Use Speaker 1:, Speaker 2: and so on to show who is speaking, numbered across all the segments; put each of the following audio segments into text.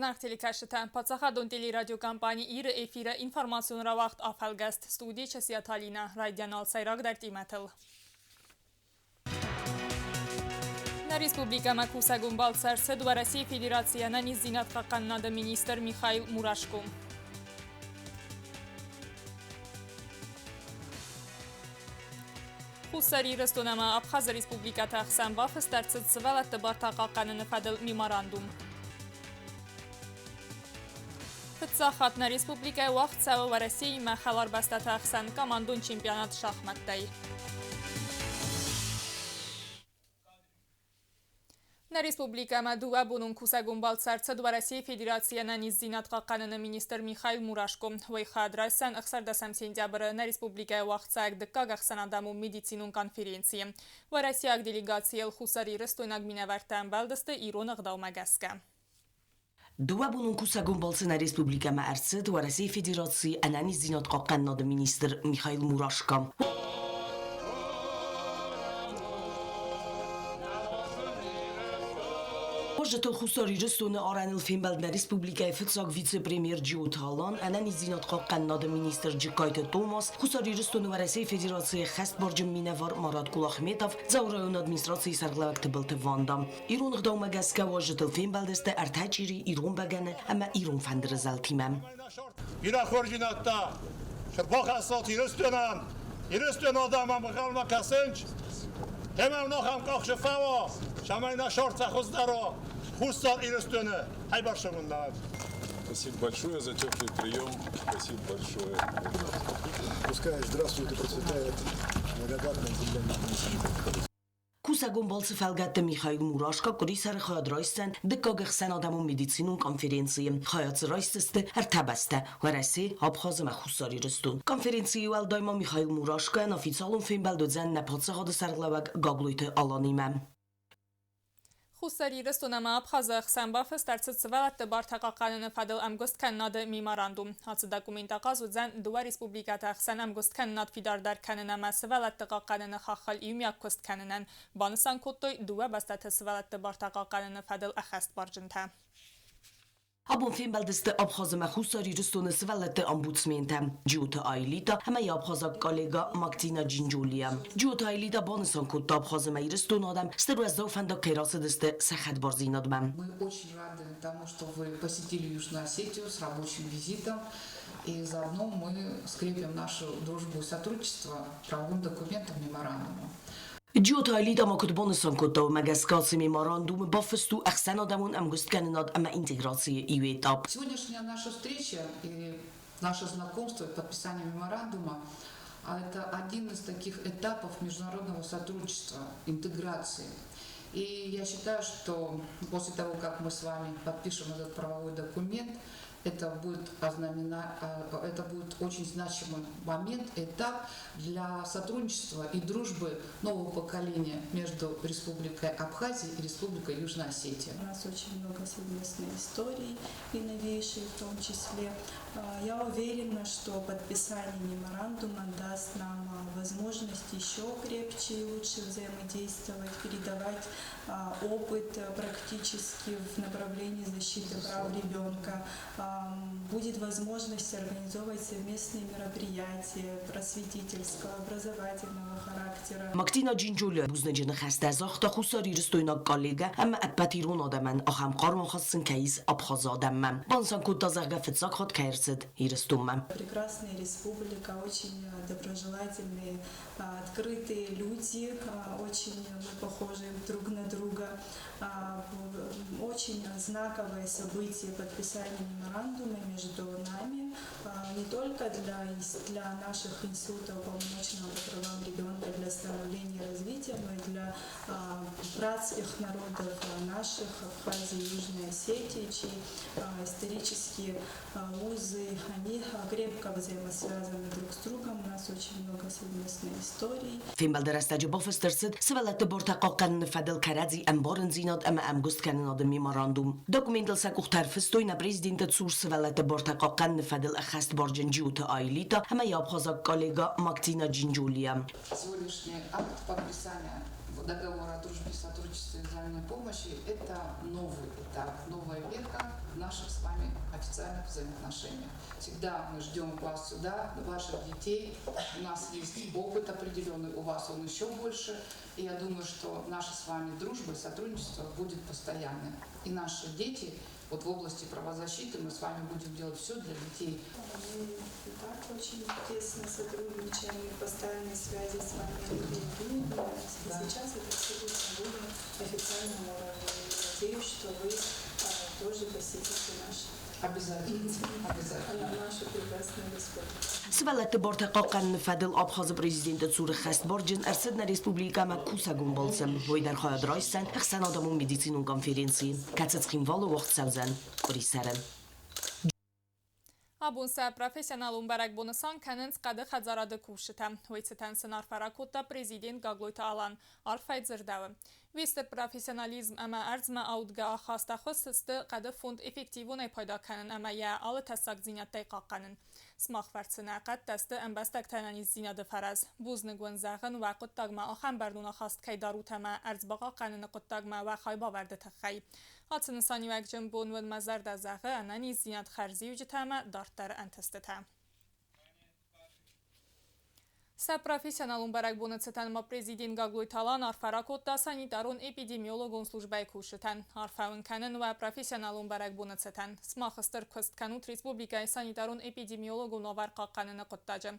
Speaker 1: Նարդնախ telikashita Patsahadon teleradiokampaniya İri efira informasyonlara vaxt afalgast studiya Çesiyatalina radyanal sayraq dartimatil. На республика Макусагун Балцарсед в России Федерация на низинат Канада министр Михаил Мурашко. Хусари Ростонама Абхаз Республика Тахсан Баф старцет свалат Бартака Канана Фадел меморандум. Фцахат на республика Вахт Сава в России Махалар Баста Тахсан командун чемпионат шахматтай. На республика Мадува Бунун Кусагун Балцарцад в России Федерация на низинат Канана министр Михаил Мурашко. Вайхад Райсан Ахсардасам сентябрь на республика Вахцаг Дка Гахсанадаму медицинун конференции. В России делегация Хусари Ростойнаг Минавартан Балдасты Ирона Гдалмагаска.
Speaker 2: Дува Бунун Кусагун Балцы на республика Маарцад в России Федерации на низинат Канада министр Михаил Мурашко. Житл Хусари Ростона Аранил Фимбалд на республика Фцаг вице-премьер Джиуталан, анани зинат Канада министр Джикайта Томас, Хусари Ростона в России Федерации Хаст Борджим Минавар Марат Кулахметов, Заурайон администрации Сарглавак Тебалте Ванда. Ирон Гдауmaгаска вожитл Фимбалдесте Артачири Ирон Багане, ама Ирон Фандерзалтимам.
Speaker 3: Ира Хорджината, Шербахасат Ростонан, Ростон Адамам Бахалма Касенч, Темам Нохам Кахшефаво, Шамайна Шорца Хоздаро. Хусар и Ростона.
Speaker 4: Спасибо большое за теплый прием. Спасибо большое.
Speaker 5: Пускай здравствует и процветает благодатная земля.
Speaker 2: Кусагун Балцы Фалгатта Михаил Мурашко, который сархад Райстен, декагах санадаму медицинун конференции, хаяц Райстесте, Артабасте, в России Абхаза Хусари Ростон. Конференции Уалдайма Михаил Мурашко, на официалум фимбалдозен на подсахад сарглавак гаглуйте аланимам.
Speaker 1: Хусари Ростонама Абхаза Хсанбаф старцет свалат Бартака Канана Фадел Амгост Канада меморандум. Хац документа казудзан Дува республиката Хсан Амгост Каннат Фидардар Канана свалат Канана Хахал Юмякост Кананан. Бансан Коттой Дува Бастат свалат Бартака Канана Фадел Ахаст Барджинта.
Speaker 2: Abon filmbaldeste Abhazı Husari Rostona svallete ombudsmentem Giuta Ailita hemei Abhaza kollega Maktina Gingiulia. Giuta Ailita bonusan kutta Abhazı Rostona adam стеруэздау фанда керасыдесте Сахат Барзинадмам.
Speaker 6: Мы очень рады тому, что вы посетили Южную Осетию с рабочим визитом, и заодно мы скрепим нашу дружбу и сотрудничество правовым документом меморандума.
Speaker 2: Giuta Ailita ma kutbonusan kutta magaskatsi меморандум бафсту ахсан адамун амгуст кананад ама интеграции и этап.
Speaker 6: Сегодняшняя наша встреча и наше знакомство и подписание меморандума – это один из таких этапов международного сотрудничества, интеграции. И я считаю, что после того, как мы с вами подпишем этот правовой документ, это будет очень значимый момент, этап для сотрудничества и дружбы нового поколения между Республикой Абхазия и Республикой Южная Осетия.
Speaker 7: У нас очень много совместной истории и новейшей в том числе. Я уверена, что подписание меморандума даст нам возможность еще крепче и лучше взаимодействовать, передавать опыт практически в направлении защиты прав ребенка. Будет возможность организовывать совместные мероприятия просветительского, образовательного характера.
Speaker 2: Maktina Gingiulia buznajin xasta zaxta Husari Rostona kollega amma atpatirun adaman axam qarman khassin kayis Abkhaz adamman. Bansan kutta zarga fitsak khat kayrsid Rostomman.
Speaker 7: Прекрасная республика, очень доброжелательные, открытые люди, очень мы похожи друг на друга. Очень знаковое событие подписания меморандума между нами, не только для наших институтов полномочного по правам ребенка, для становления и развития, но и для братских народов наших, Абхазии и Южной Осетии, чьи исторические узы, они крепко взаимосвязаны друг с другом. У нас очень много совместной истории.
Speaker 2: Filmbaldarastaji bafstersid svallete Bortaqaqan Fadel Karadzi ambaran zinad ama amgust kanad memorandum. Dokumental sakuhtar festoina президента Цур свallete Bortaqaqan Fadel Ахаст Борджин Giuta Ailita hemei Abhaza kollega Maktina Gingiulia.
Speaker 6: Сегодняшний акт подписания договора о дружбе, сотрудничестве и взаимной помощи – это новый этап, новая века наших с вами официальных взаимоотношениях. Всегда мы ждем вас сюда, ваших детей. У нас есть опыт определенный, у вас он еще больше. И я думаю, что наша с вами дружба и сотрудничество будет постоянным. И наши дети, вот в области правозащиты, мы с вами будем делать все для детей.
Speaker 7: Мы и так очень тесно сотрудничаем, и в постоянной связи с вами Сейчас это все будет на официальном уровне. Надеюсь, что вы тоже посетите наш
Speaker 6: Обязательно.
Speaker 7: нашу прекрасную республику.
Speaker 2: Սվալետ բորտեqaqan նվադել Աբխազը պրեզիդենտը ծուրը խեստ բորջն արսեդնա ռեսպուբլիկա մակուսագուն բոլսեմ, ոյդար խոյադրայսան, ըխսան ադամուն մեդիցինուն կոնֆերենցի, կացծխին վալը ողցավզան, որիսարը.
Speaker 1: Abunsa professionalun barag bonusan kanens qadı xazaradı kuşita. Hoytsitan sınar farakutta prezident Gagloyta alan arfayt zırdavı. Vester profesionalizm ama arzma audga axasta xosıstı qadı fond effektivun ay payda kanın ama ya alı tasak zinattay qaqqanın. Smaq fartsına qad dastı embastak tananiz zinadı faraz. Buzni gönzağın va quttagma axan barduna xast kaydarutama arzbaqa qanını quttagma va xayba vardı taxay. Atsını sanivakcın bonvud mazar da zağı ananiz zinat xarzi ucitama dartlar antesteta. Sa profesionalun barag bunıtsıtan ma prezident Gagloytalan arfarakotda sanitarun epidemiologun slujbay kuşitan. Arfavın kanın va profesionalun barag bunıtsıtan. Smaxıstır kustkanut Respublikay sanitarun epidemiologun ovar qaqqanını quttacı.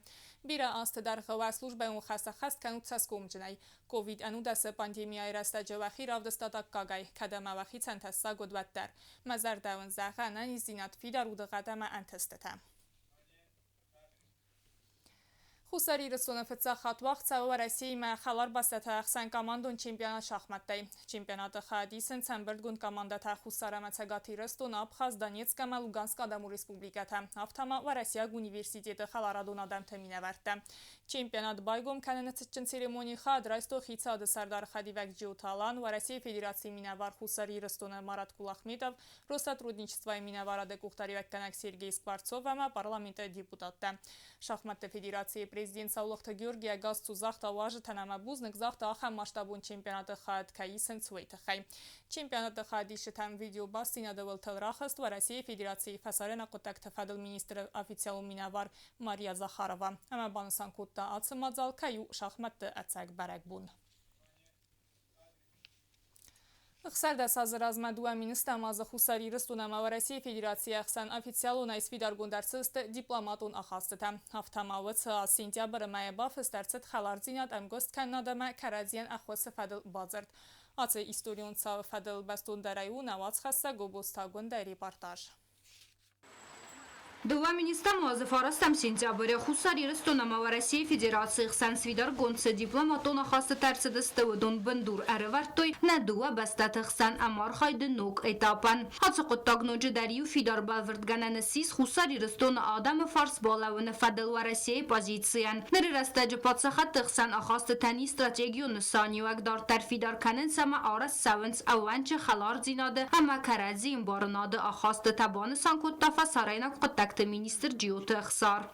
Speaker 1: Bira astıdarğı va slujbayun xasa xast kanut saskumcınay. Covid anudası pandemiyay rastacı va xiravdıstatak qagay. Kadama va xitsantassa godvattar. Mazar davın zağı ananiz zinat fidarudı qadama antesteta. Хусари рысунафыца хатвахца ва Россия ма халар басата ахсан командун чемпионат шахматтай. Чемпионаты хадисэн цамбырдгун командата хусара мацагати рыстун Абхаз, Донецка ма Луганска адаму республиката. Автама ва Россия университеты халарадун адам тамина варта. Чемпионат байгум кананацчын церемонии хад райсто хицады сардар хадивак Джиуталан ва Россия Федерации минавар Хусари рыстуна Марат Кулахметов, Россотрудничество минаварады Кухтаривак канак Сергей Скворцов ма парламента депутатта. Шахматта Федерации президент Саулахта Георгия Гасту захта важы танама бузник захта аха масштабун чемпионаты хад каисен цвейта хай. Чемпионаты хадиши там видео бастина давал телрахаст ва Россия Федерации фасарена кутак тафадл министр официалу минавар Мария Захарова. Ама банусан кутта ацымадзал каю шахматты ацак барак бун. Xsarda sazırazma duamin istamazı Xusari rıstunama ve Россия Федерации xsan ofitsialuna isfidargundarsızdı diplomatun axastıta. Haftamavıt sentyabrı maya bafıstarçıt xalar zinat amgost kannadama karadziyan axvası fadıl bazırt. Atı istoriyon sağı fadıl bastundarayı navaz xassa gobostagun da reportaj.
Speaker 8: Два министра фарастам сентября Хусари рыстунама ва Россия Федерации хсан свидар гонцы дипломатона хасы тарсыдыстывыдун бендур арывартой на дуа бастаты хсан амар хайды нук этапан. Хацықыттагнуджи дарию фидар балвырдгананы сис Хусари рыстуна адамы фарс балавыны фадыл ва Россия позициян. Ныры растаджы патсахаты хсан ахасты тани стратегионы санивак дартар фидар канын сама арас савынц аванчы халар зинады ама карадзи имбарынады ахасты табаны санкуттафа сарайна қыттак министр Джиота Ахсар.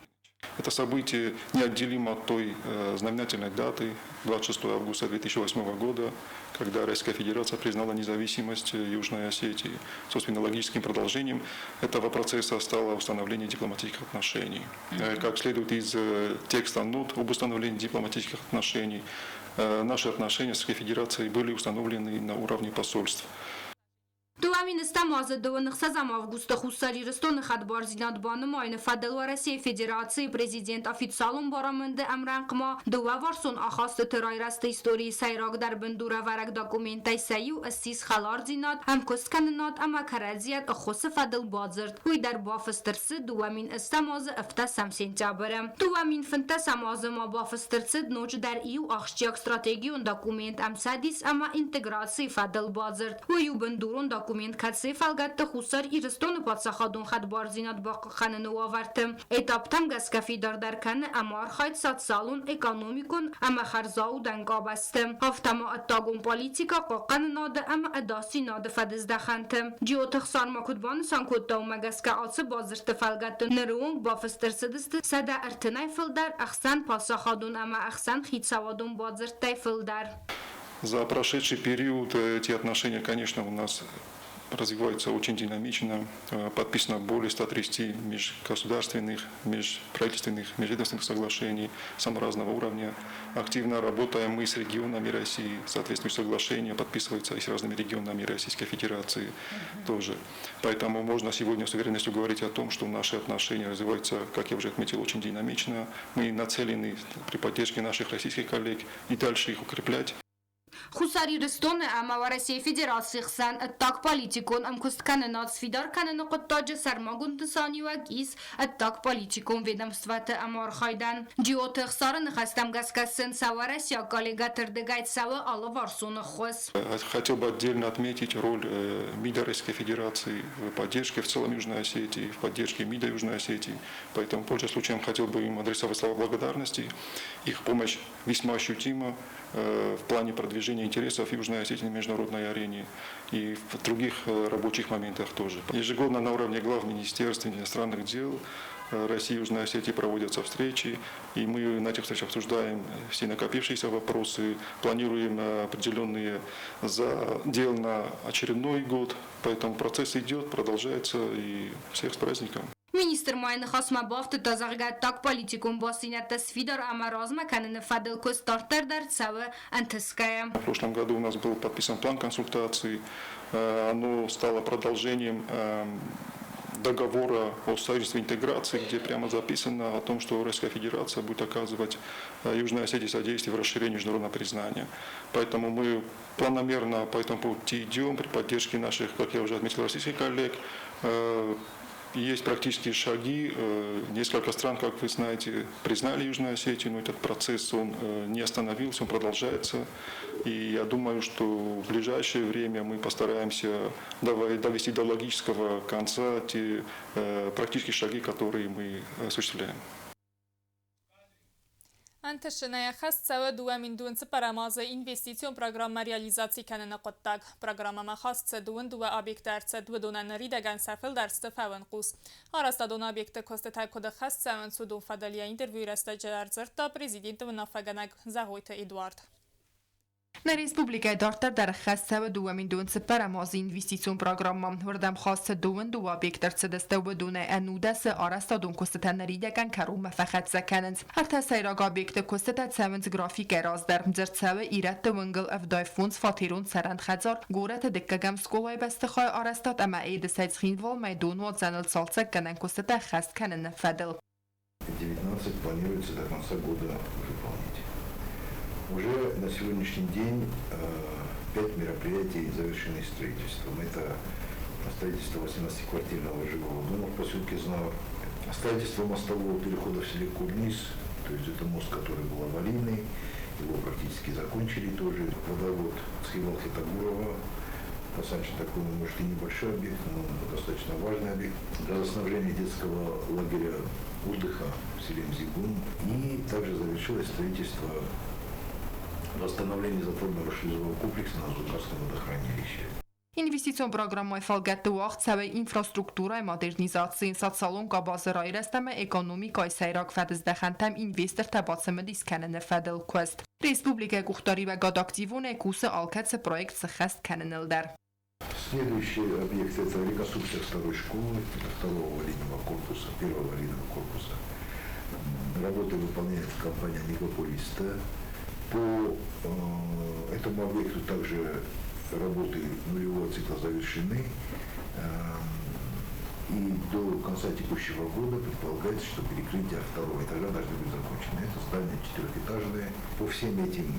Speaker 9: Это событие неотделимо от той знаменательной даты 26 августа 2008 года, когда Российская Федерация признала независимость Южной Осетии. Собственно, логическим продолжением этого процесса стало установление дипломатических отношений. Как следует из текста нот об установлении дипломатических отношений, наши отношения с Российской Федерацией были установлены на уровне посольств.
Speaker 8: Дуамин истамазы дываных сазам августа Хусари рыстуны хадбар зинат баным айны фадыл ва Россия Федерации президент официалун барамынды амранқма дуа варсон ахасты тырай расты истории сайрак дар бендура варак документай саю ассис халар зинат амкост канынат ама карадзият ахосы фадыл базырт. Уй дар бафыстырсы дуамин истамазы афтасам сентября. Дуамин фантасамазы ма бафыстырсы дноч дар ию ахшчак стратегион документ амсадис ама интеграции фадыл базырт. Уй бендурун документ катсы фалгатты Хусар ирыстоны патсахадун хадбар зинат баққаныны авартым. Этаптам гаскафи дардарканы амар хайт сатсалун экономикун ама харзау дангабастым. Хафтама аттагун политика қоққанынады ама адаси нады фадыздахантым. Джиотық сарма кудбаны санкоттаума гаска асы базырты фалгатты ныруын бафыстырсыдысты сада артынай фылдар ахсан патсахадун ама ахсан хитсавадун базыртай фылдар.
Speaker 9: За прошедший период эти отношения, конечно, у нас развиваются очень динамично. Подписано более 130 межгосударственных, межправительственных, межведомственных соглашений самого разного уровня. Активно работаем мы с регионами России. Соответствующие соглашения подписываются и с разными регионами Российской Федерации тоже. Поэтому можно сегодня с уверенностью говорить о том, что наши отношения развиваются, как я уже отметил, очень динамично. Мы нацелены при поддержке наших российских коллег и дальше их укреплять.
Speaker 8: Խուսարի Ռստոնը Ամավարասիի Ֆեդերացիի խսան ըտտակ պալիտիկոն ամքուստքանը նացվիդար կանը նոկոտտաջը սարմագուն տսանիվագիս ըտտակ պալիտիկոն ведомствата Ամարխայդան ջիոթը խսարը նխաստամ գասկասեն Саварасия коллега Тердегайт Сава Алла Варсона Хос.
Speaker 9: Хотел бы отдельно отметить роль МИДа Российской Федерации в поддержке в целом Южной Осетии, в поддержке МИДа Южной Осетии. Поэтому, пользуясь случаем, хотел бы им адресовать слова благодарности. Их помощь весьма ощутима в плане продвижения интересов Южной Осетии на международной арене и в других рабочих моментах тоже. Ежегодно на уровне глав Министерств иностранных дел России и Южной Осетии проводятся встречи, и мы на этих встречах обсуждаем все накопившиеся вопросы, планируем определенные задел на очередной год, поэтому процесс идет, продолжается, и всех с праздником.
Speaker 8: Министр Майны Хасмабафты тазаргат так политикум басинята свидар амаразма канена фадел костартер дарцава антеская.
Speaker 9: В прошлом году у нас был подписан план консультаций, оно стало продолжением договора о союзной интеграции, где прямо записано о том, что Российская Федерация будет оказывать Южной Осетии содействие в расширении международного признания. Поэтому мы планомерно по этому пути идем при поддержке наших, как я уже отметил, российских коллег. Есть практические шаги. Несколько стран, как вы знаете, признали Южную Осетию, но этот процесс он не остановился, он продолжается. И я думаю, что в ближайшее время мы постараемся довести до логического конца те практические шаги, которые мы осуществляем.
Speaker 1: Antashınaya xas çawa duamin duun paramazı investisiyon programma realizatsiya kanına qottak. Programma xas duun dua obyektlarca dudonan ridagan safil darsta favan qus. Arasta don obyekte kosta koda xas çawan sudun fadaliya intervyu rastajalar zırta prezident ve nafaganak Zahoyta Eduard.
Speaker 10: На республика Дартар در خاصه و دومین دون سپرماز اینوستیسیون پروگرام وردم خاص دون دو объектор цедесте و دون انودس آرستا دون کستن ریدگن کروم فقط زکنند هر تسایراگ объект کستت سمنز گرافیک راز در مزرتسه و ایرت ونگل افدای فونس فاتیرون سرند خزار گورت دکگم سکولای بستخواه آرستات اما اید سایز خیندوال میدون و زنل سالسک کنن کستت خست کنن فدل
Speaker 5: 19 планируется до конца года выполнить. Уже на сегодняшний день 5 мероприятий завершены строительством. Это строительство 18-квартирного жилого дома в поселке Знавр, строительство мостового перехода в селе Курнис, то есть это мост, который был аварийный, его практически закончили тоже. Водовод Схивал-Хитагурова, достаточно такой, может, и небольшой объект, но достаточно важный объект. Газоснабжение детского лагеря отдыха в селе Мзигун. И также завершилось строительство восстановление затворного шлюзового комплекса на Зубарском водохранилище.
Speaker 10: Investițion programmai falgəttuaq səvə infrastrukturای modernizasiyın satsalon qabazırayı rəstəmə ekonomikay səyraq fədizdə investor təbatsımı diskənini fədil quest. Respublika Quxtari və qadaktivun ekusi alkətsə proyekt sıxəst kəninildər.
Speaker 5: Следующий объект это реконструкция второй школы, второго аварийного корпуса, первого аварийного корпуса. Работы выполняет компания Мегаполиста. По этому объекту также работы нулевого цикла завершены, и до конца текущего года предполагается, что перекрытие второго этажа должны быть закончено. Это здание четырехэтажное. По всем этим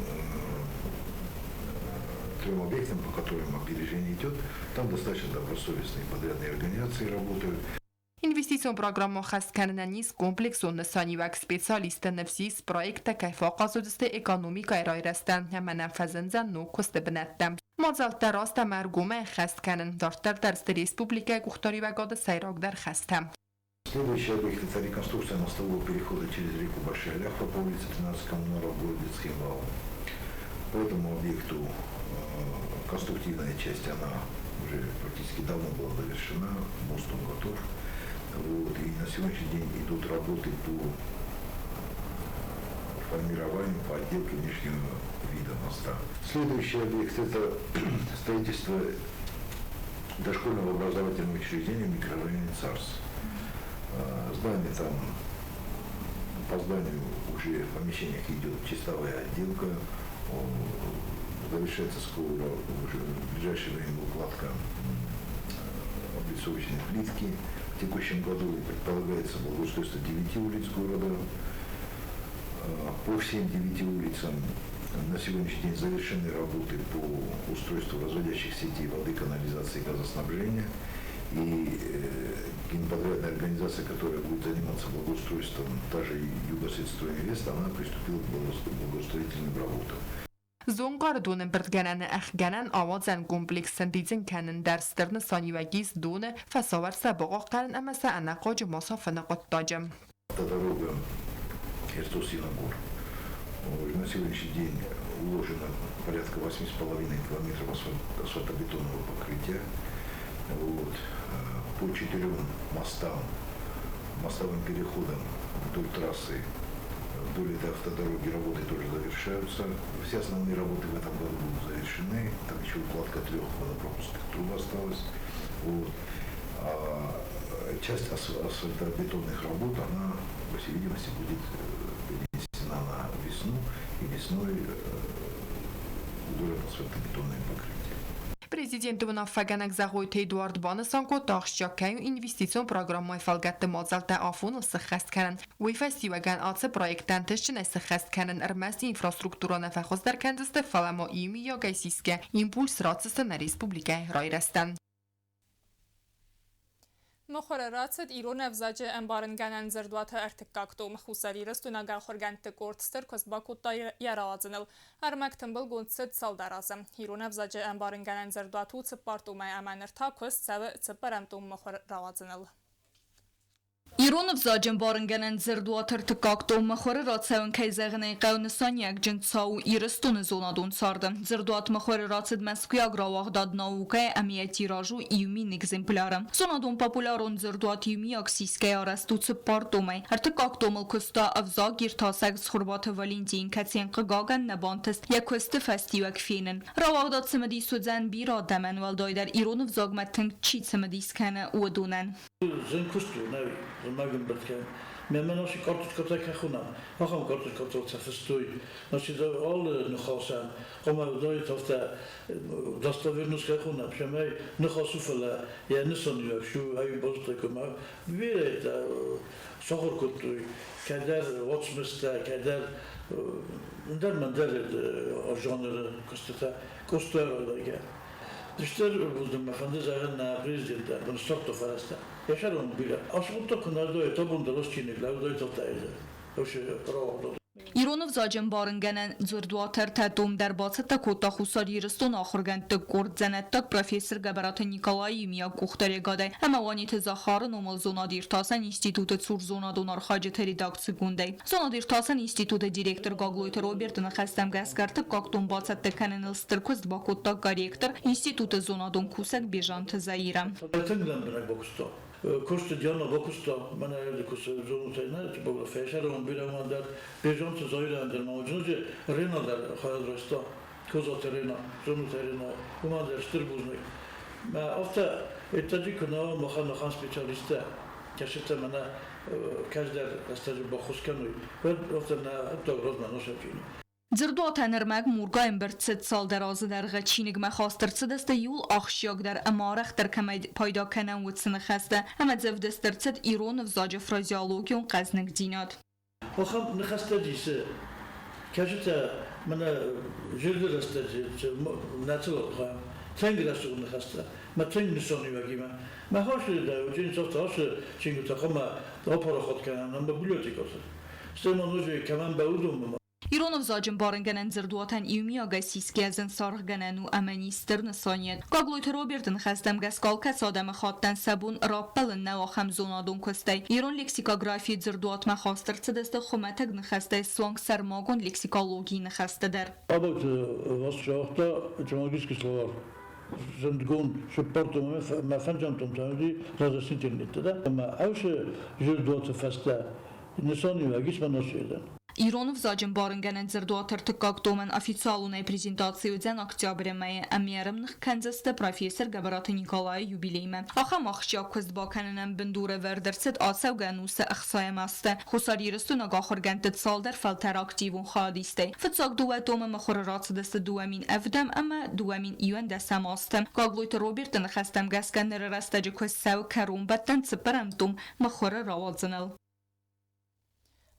Speaker 5: трем объектам, по которым опережение идет, там достаточно добросовестные подрядные организации работают.
Speaker 10: Investițion programma xast kənənəniz kompleksun nısaniwək spesialistə nəfsis proyektə kəfa qazudistə ekonomika erayrəstən həmənən fəzənzən no koste bənətdəm. Mazaltə rastə mərgumə xast kənən dartər dərstə Respublika Quxtari və qadı sayraqdər xastəm.
Speaker 5: Следующий объект это реконструкция мостового перехода через реку Большая Ляхва по улице 13 коммунара в городе Цхинвал. По этому объекту конструктивная часть, она уже практически давно была завершена, мост он готов. Вот, и на сегодняшний день идут работы по формированию, по отделке внешнего вида моста. Следующий объект – это строительство дошкольного образовательного учреждения в микрорайоне Царс. Здание там, по зданию уже в помещениях идет чистовая отделка, завершается скоро, уже в ближайшее время укладка облицовочной плитки. В текущем году предполагается благоустройство 9 улиц города. По всем 9 улицам на сегодняшний день завершены работы по устройству разводящих сетей воды, канализации и газоснабжения. И генподрядная организация, которая будет заниматься благоустройством, та же Югосветстройинвест, она приступила к благоустроительным работам.
Speaker 10: زونقار دون بردگنن اخگنن آوازن کمپلکسن دیزن کنن در سترن ثانیوگیز دون فساور سبقا قرن اما سعنا قاج مسافن قطاجم.
Speaker 5: Автодорога Херсос-Синагор. На сегодняшний день уложено порядка 8,5 километров асфальтобетонного покрытия. По 4 мостам, мостовым переходам вдоль трассы, вдоль этой автодороги работы тоже завершаются. Все основные работы в этом году будут завершены. Там еще укладка 3 водопропускных труб осталась. А часть асфальтобетонных работ, она, по всей видимости, будет перенесена на весну, и весной уложат асфальтобетонное покрытие.
Speaker 10: Президент Ванафаганак Загойт Эдуард Банасан ко тахшакай инвестицион программой фалгатты мазалта афун сахаст канан. Уйфастиваган аца проектан тешчен сахаст канан армасти инфраструктура нафахоз дар кандасте фаламо ими я гайсиске импульс рацста на республика райрастан.
Speaker 1: مخوررات ایران افزاج انبارنگنن زردوات ارتکاکتوم خساری رستوناگا خورگنت کورتستر کس باکوتا یارازنل ارمک تنبل گونست سالدارازم ایران افزاج انبارنگنن زردواتو تپارتوم امانرتا کس سو تپرمتوم مخوررازنل
Speaker 11: ایران افزاجن بارنگنن زردوات ارتکاکتوم مخوررات سون کیزغنه قونستان یک جنساو ایرستون زونادون ساردن زردوات مخوررات مسکویاگ راواغ داد ناوکه امیتی راجو ایومین اگزمپلارم زونادون پاپولارون زردوات ایومی اکسیسکه آرستو تپارتومه ارتکاکتوم الکستا افزا گیرتاسک سخربات والینتین کتین قگاگن نبانتست یک کست فستیوک فینن راواغ داد سمدی سوزن بیرا دمن والدای در ایران افزاگ متن چی سمدیس کنه او دونن
Speaker 12: Magam Batkan. Men als ik altijd kan zeggen, goed nou, dan gaan we altijd verstoeien. Als je daar alle nog al zijn, kom maar door of dat is weer nog goed nou. Je mij nog al zoveel, ja, niet zo nu, als je uit je bos te komen, weer het, zorg goed toe. Kijk daar, wat is het, kijk daar, daar men daar het genre kosten dat Dışişleri buldum efendi zaten prezidentler bunu soktu farasta. Yaşar onu bile. Aslında kunarda tabunda Rusçinikler da tutaydı. O şey rahat.
Speaker 11: ایران افزاجن بارنگنن زردواتر تدوم در باسط کوتا خساری رستون آخرگن تک کرد زند تک پروفیسور گبرات نیکولای میا گوختری گاده اما وانی تزاخار نومل زونا دیرتاسن اینستیتوت سور زونا دونار خاجت ریداکس گونده زونا دیرتاسن اینستیتوت دیرکتر گاگلویت روبرت نخستم گسکر تک کاکتون باسط تکنن السترکوست با کوتا گاریکتر اینستیتوت زونا دون کوسک بیجان تزاییرم Koştu diyanla bakusta bana evde kustu zorun sayına bu feşeron bir amandar bejon tu zoyrandır mavcunucu renadar hayalrasta kozat rena zorun terena umandar stirbuznik ma afta etacı kuna mahan specialiste keşifte bana kajder stajı bakuskanoy ve afta na hatta rozman oşafini زردواتن ارمگ مورگایم برد 3 سال درازه در غچینگ مخواستر دست یول آخشیاگ در امارخ در کمید پیدا کنن و تسنه خسته همه زفدستر تد ایران افزاج فرازیالوگیون قزنگ دیناد
Speaker 12: آخام نخسته دیسه کجتا من جلد رسته نتل آخام تنگ رسته نخسته ما تنگ نسانی وگیمه ما هاش در وجین صفت هاش چینگو تقام آپارا خود کنم من با بیلیوتیکاسه استمان نوجه کمان باودم
Speaker 11: ایران افزاجن بارنگنن زردواتن ایومی آگایسیسکی ازن سارغگنن و امنیستر نسانید. گاگلویت روبرتن خستم گسکال کس آدم خواهدن سبون رابلن نواخم زونادون کسته. ایران لکسیکاگرافی زردوات مخواستر تدست خمتگ نخسته سوانگ سرماگون لکسیکالوگی نخسته در.
Speaker 12: آباد واسطه جمعیسکی سوار. زندگون شپارتم ما فنجانتم تامدی رازه اینترنت ده. ما اوش زردوات فسته نسانی و گیش من نشیدن.
Speaker 13: İranov zaçın barınganen zirduatır tıkkak domen ofitsialunay prezentasiya öden oktyabremeye əmiyarımnıq Kansas'ta profesör Gabaratı Nikolay yubileyme. Axam axşab kızd bakanının bindure verdirsid asavganusa ıxsayamastı. Xusariristu nagaxırgentid sal der falter aktivun xadiste. Fıtsak duet domen مخوررات دوامین افدم اما دوامین ایوان دستم آستم گاگلویت روبرت نخستم گسکن رستج کسو کرون بدن سپرم دوم مخور راوالزنل.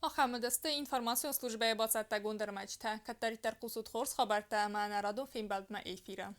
Speaker 1: آخر دسته اینفورماسیون службе бацатта гундермачта каттаритер қусуд хорс хабарта ма нарадо фимбалдма эфира.